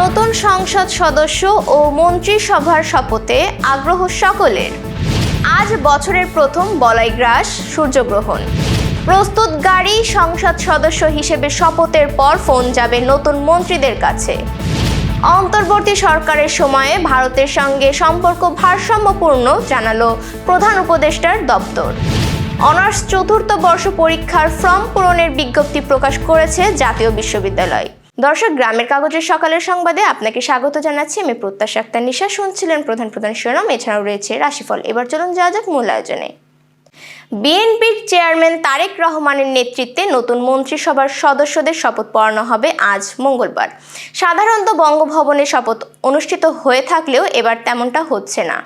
নতুন সংসদ সদস্য ও মন্ত্রিসভার শপথে আগ্রহ সকলের। আজ বছরের প্রথম বলয়গ্রাস সূর্যগ্রহণ। প্রস্তুত গাড়ি সংসদ সদস্য হিসেবে শপথের পর ফোন যাবে নতুন মন্ত্রীদের কাছে। অন্তর্বর্তী সরকারের সময়ে ভারতের সঙ্গে সম্পর্ক ভারসাম্যপূর্ণ জানালো প্রধান উপদেষ্টার দপ্তর। অনার্স চতুর্থ বর্ষ পরীক্ষার ফর্ম পূরণের বিজ্ঞপ্তি প্রকাশ করেছে জাতীয় বিশ্ববিদ্যালয়। দর্শক, গ্রামের কাগজের সকালের সংবাদে আপনাকে স্বাগত জানাচ্ছি। আমি প্রত্যাশা আক্তার নিশা। শুনছিলেন প্রধান শিরোনাম, এছাড়াও রয়েছে রাশিফল। এবার চলুন যাওয়া যাক মূল আয়োজনে। বিএনপির চেয়ারম্যান তারেক রহমানের নেতৃত্বে নতুন মন্ত্রিসভার সদস্যদের শপথ পড়ানো হবে আজ মঙ্গলবার। সাধারণত বঙ্গভবনে শপথ অনুষ্ঠিত হয়ে থাকলেও এবার তেমনটা হচ্ছে না।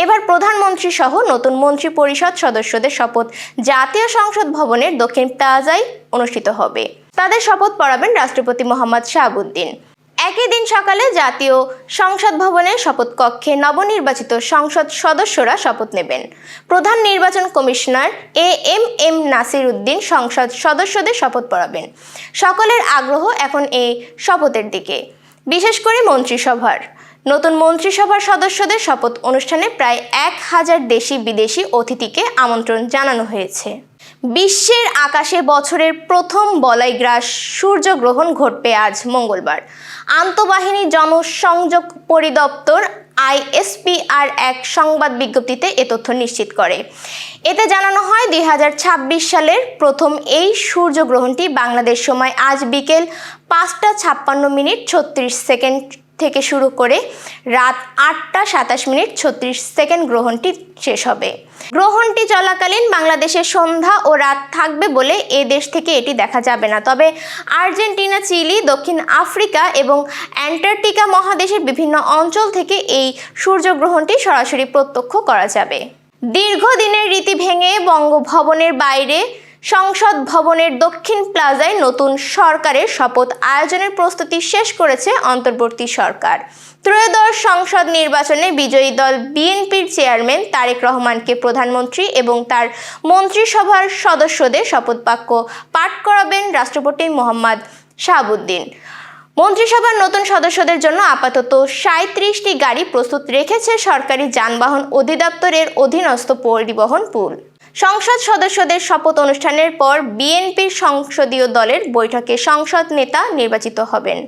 এবার প্রধানমন্ত্রী সহ নতুন মন্ত্রী পরিষদ সদস্যদের শপথ জাতীয় সংসদ ভবনের দক্ষিণ প্লাজায় অনুষ্ঠিত হবে। তাদের শপথ পড়াবেন রাষ্ট্রপতি মোহাম্মদ শাহাবুদ্দিন। একই দিন সকালে জাতীয় সংসদ ভবনের শপথ কক্ষে নবনির্বাচিত সংসদ সদস্যরা শপথ নেবেন। প্রধান নির্বাচন কমিশনার এম নাসির উদ্দিন সংসদ সদস্যদের শপথ পড়াবেন। সকলের আগ্রহ এখন এই শপথের দিকে, বিশেষ করে মন্ত্রিসভার। নতুন মন্ত্রিসভার সদস্যদের শপথ অনুষ্ঠানে প্রায় 1000 দেশি বিদেশি অতিথিকে আমন্ত্রণ জানানো হয়েছে। বিশ্বের আকাশে বছরের প্রথম বলয়গ্রাস সূর্যগ্রহণ ঘটবে আজ মঙ্গলবার। আন্তঃবাহিনী জনসংযোগ পরিদপ্তর ISPR এক সংবাদ বিজ্ঞপ্তিতে এ তথ্য নিশ্চিত করে। এতে জানানো হয় 2026 সালের প্রথম এই সূর্যগ্রহণটি বাংলাদেশ সময় আজ বিকেল 5:56:36 থেকে শুরু করে রাত 8:27:36 গ্রহণটি শেষ হবে। গ্রহণটি চলাকালীন বাংলাদেশের সন্ধ্যা ও রাত থাকবে বলে এ দেশ থেকে এটি দেখা যাবে না। তবে আর্জেন্টিনা, চিলি, দক্ষিণ আফ্রিকা এবং অ্যান্টার্কটিকা মহাদেশের বিভিন্ন অঞ্চল থেকে এই সূর্যগ্রহণটি সরাসরি প্রত্যক্ষ করা যাবে। দীর্ঘদিনের রীতি ভেঙে বঙ্গভবনের বাইরে সংসদ ভবনের দক্ষিণ প্লাজায় নতুন সরকারের শপথ আয়োজনের প্রস্তুতি শেষ করেছে অন্তর্বর্তী সরকার। ত্রয়োদশ সংসদ নির্বাচনে বিজয়ী দল বিএনপির চেয়ারম্যান তারেক রহমানকে প্রধানমন্ত্রী এবং তার মন্ত্রিসভার সদস্যদের শপথ বাক্য পাঠ করাবেন রাষ্ট্রপতি মোহাম্মদ শাহাবুদ্দিন। মন্ত্রিসভার নতুন সদস্যদের জন্য আপাতত 37টি গাড়ি প্রস্তুত রেখেছে সরকারি যানবাহন অধিদপ্তরের অধীনস্থ পরিবহন পুল। সংসদ সদস্যদের শপথ অনুষ্ঠানের পর বিএনপির সংসদীয় দলের বৈঠকে সংসদ নেতা নির্বাচিত হবেন।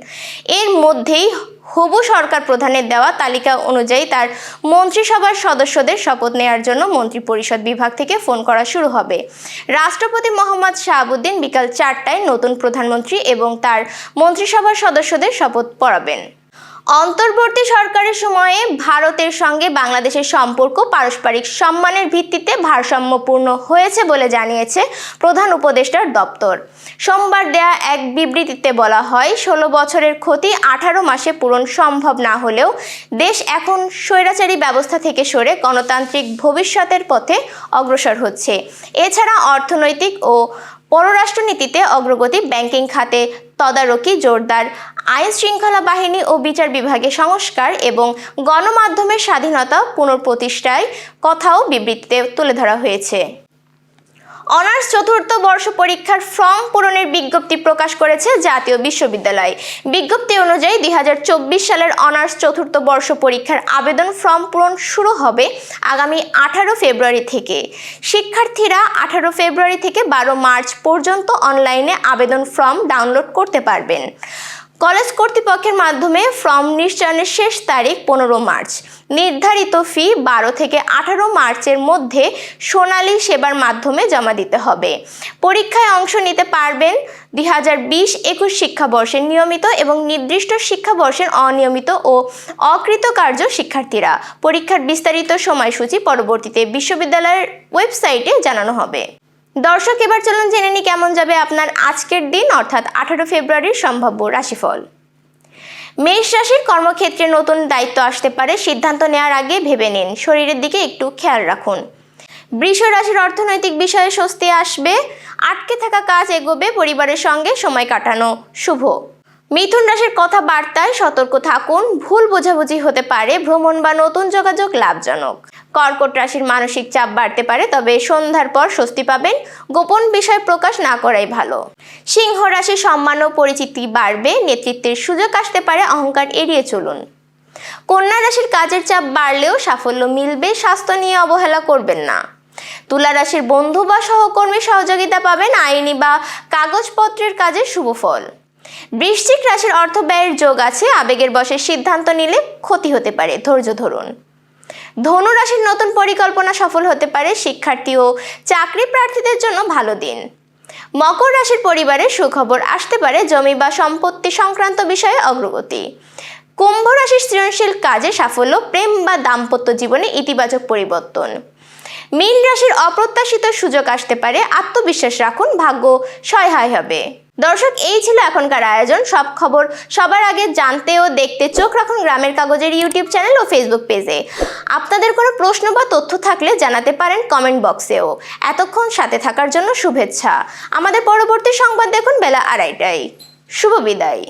এর মধ্যেই হবু সরকার প্রধানের দেওয়া তালিকা অনুযায়ী তার মন্ত্রিসভার সদস্যদের শপথ নেওয়ার জন্য মন্ত্রিপরিষদ বিভাগ থেকে ফোন করা শুরু হবে। রাষ্ট্রপতি মোহাম্মদ শাহাবুদ্দিন বিকাল 4টায় নতুন প্রধানমন্ত্রী এবং তার মন্ত্রিসভার সদস্যদের শপথ পড়াবেন। অন্তর্বর্তী সরকারের সময়ে ভারতের সঙ্গে বাংলাদেশের সম্পর্ক পারস্পরিক সম্মানের ভিত্তিতে ভারসাম্যপূর্ণ হয়েছে বলে জানিয়েছে প্রধান উপদেষ্টার দপ্তর। সোমবার দেয়া এক বিবৃতিতে বলা হয়, 16 বছরের ক্ষতি 18 মাসে পূরণ সম্ভব না হলেও দেশ এখন স্বৈরাচারী ব্যবস্থা থেকে সরে গণতান্ত্রিক ভবিষ্যতের পথে অগ্রসর হচ্ছে। এছাড়া অর্থনৈতিক ও পররাষ্ট্রনীতিতে অগ্রগতি, ব্যাংকিং খাতে তদারকি জোরদার, আইন শৃঙ্খলা বাহিনী ও বিচার বিভাগে সংস্কার এবং গণমাধ্যমের স্বাধীনতা পুনঃপ্রতিষ্ঠায় কথাও বিবৃতিতে তুলে ধরা হয়েছে। অনার্স চতুর্থ বর্ষ পরীক্ষার ফর্ম পূরণের বিজ্ঞপ্তি প্রকাশ করেছে জাতীয় বিশ্ববিদ্যালয়। বিজ্ঞপ্তি অনুযায়ী 2024 সালের অনার্স চতুর্থ বর্ষ পরীক্ষার আবেদন ফর্ম পূরণ শুরু হবে আগামী 18 ফেব্রুয়ারি থেকে। শিক্ষার্থীরা 18 ফেব্রুয়ারি থেকে 12 মার্চ পর্যন্ত অনলাইনে আবেদন ফর্ম ডাউনলোড করতে পারবেন। কলেজ কর্তৃপক্ষের মাধ্যমে ফর্ম নিশ্চয়নের শেষ তারিখ 15 মার্চ। নির্ধারিত ফি 12 থেকে 18 মার্চের মধ্যে সোনালী সেবার মাধ্যমে জমা দিতে হবে। পরীক্ষায় অংশ নিতে পারবেন 2020-21 শিক্ষাবর্ষের নিয়মিত এবং নির্দিষ্ট শিক্ষাবর্ষের অনিয়মিত ও অকৃতকার্য শিক্ষার্থীরা। পরীক্ষার বিস্তারিত সময়সূচি পরবর্তীতে বিশ্ববিদ্যালয়ের ওয়েবসাইটে জানানো হবে। দর্শক, এবার চলুন জেনে নিই কেমন যাবে আপনার আজকের দিন অর্থাৎ 18 ফেব্রুয়ারির সম্ভাব্য রাশিফল। মেষ রাশির কর্মক্ষেত্রে নতুন দায়িত্ব আসতে পারে, সিদ্ধান্ত নেওয়ার আগে ভেবে নিন। শরীরের দিকে একটু খেয়াল রাখুন। বৃষ রাশির অর্থনৈতিক বিষয়ে স্বস্তি আসবে, আটকে থাকা কাজ এগোবে, পরিবারের সঙ্গে সময় কাটানো শুভ। মিথুন রাশির কথাবার্তায় সতর্ক থাকুন, ভুল বোঝাবুঝি হতে পারে, ভ্রমণ বা নতুন যোগাযোগ লাভজনক। কর্কট রাশির মানসিক চাপ বাড়তে পারে, তবে সন্ধ্যার পর স্বস্তি পাবেন। গোপন বিষয় প্রকাশ না করাই ভালো। সিংহ রাশির সম্মান ও পরিচিতি বাড়বে, নেতৃত্বের সুযোগ আসতে পারে, অহংকার এড়িয়ে চলুন। কন্যা রাশির কাজের চাপ বাড়লেও সাফল্য মিলবে, স্বাস্থ্য নিয়ে অবহেলা করবেন না। তুলা রাশির বন্ধু বা সহকর্মীর সহযোগিতা পাবেন, আইনি বা কাগজপত্রের কাজে শুভ ফল। বৃশ্চিক রাশির অর্থ ব্যয়ের যোগ আছে, আবেগের বশে সিদ্ধান্ত নিলে ক্ষতি হতে পারে, ধৈর্য ধরুন। ধনু রাশির নতুন পরিকল্পনা সফল হতে পারে, শিক্ষার্থী ও চাকরি প্রার্থীদের জন্য ভালো দিন। মকর রাশির পরিবারে সুখবর আসতে পারে, জমি বা সম্পত্তি সংক্রান্ত বিষয়ে অগ্রগতি। কুম্ভ রাশির সৃজনশীল কাজে সাফল্য, প্রেম বা দাম্পত্য জীবনে ইতিবাচক পরিবর্তন। মীন রাশির অপ্রত্যাশিত সুযোগ আসতে পারে, আত্মবিশ্বাস রাখুন, ভাগ্য সহায় হবে। দর্শক, এই ছিল এখনকার আয়োজন। সব খবর সবার আগে জানতে ও দেখতে চোখ রাখুন গ্রামের কাগজের ইউটিউব চ্যানেল ও ফেসবুক পেজে। আপনাদের কোনো প্রশ্ন বা তথ্য থাকলে জানাতে পারেন কমেন্ট বক্সেও। এতক্ষণ সাথে থাকার জন্য শুভেচ্ছা। আমাদের পরবর্তী সংবাদ দেখুন বেলা 2:30টায়। শুভ বিদায়।